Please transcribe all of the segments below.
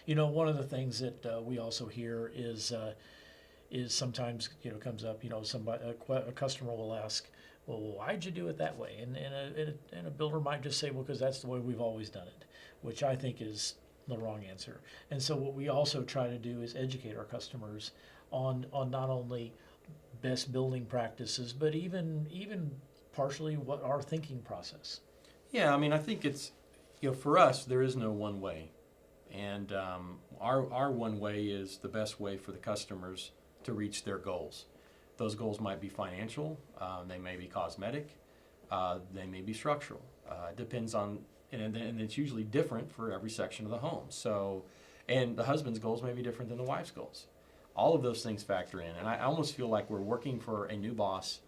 One of the things that we also hear is sometimes comes up. Somebody a customer will ask, well, why'd you do it that way? And a builder might just say, well, because that's the way we've always done it, which I think is the wrong answer. And so what we also try to do is educate our customers on not only best building practices, but even partially what our thinking process. Yeah, I mean, I think it's, for us, there is no one way. And our one way is the best way for the customers to reach their goals. Those goals might be financial, they may be cosmetic, they may be structural. It depends on, and it's usually different for every section of the home. So, and the husband's goals may be different than the wife's goals. All of those things factor in, and I almost feel like we're working for a new boss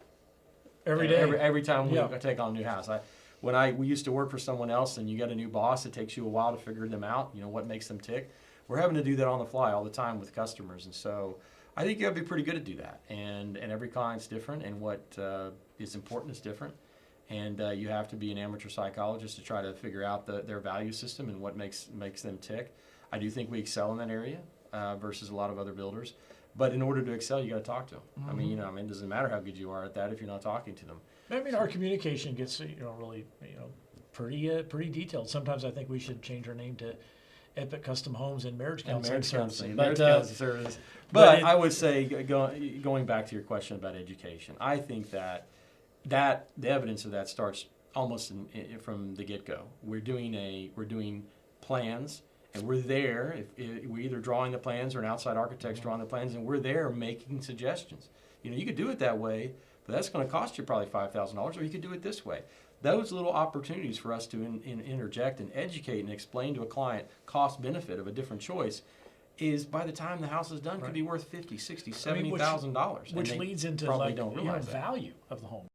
Every day. Every time we Yeah. take on a new house. We used to work for someone else, and you get a new boss, it takes you a while to figure them out. What makes them tick. We're having to do that on the fly all the time with customers, and so I think you have to be pretty good at do that. And every client's different, and what is important is different. And you have to be an amateur psychologist to try to figure out their value system and what makes them tick. I do think we excel in that area versus a lot of other builders. But in order to excel, you got to talk to them. Mm-hmm. It doesn't matter how good you are at that if you're not talking to them. I mean, our communication gets really pretty detailed. Sometimes I think we should change our name to Epic Custom Homes and Marriage Counseling Services. But I would say, going back to your question about education, I think that the evidence of that starts almost from the get-go. We're doing plans, and we're there. If we're either drawing the plans or an outside architect's drawing the plans, and we're there making suggestions. You could do it that way, but that's going to cost you probably $5,000, or you could do it this way. Those little opportunities for us to interject and educate and explain to a client cost benefit of a different choice is, by the time the house is done, could be worth $50,000, $60,000, $70,000. Which leads into probably don't realize that. value of the home.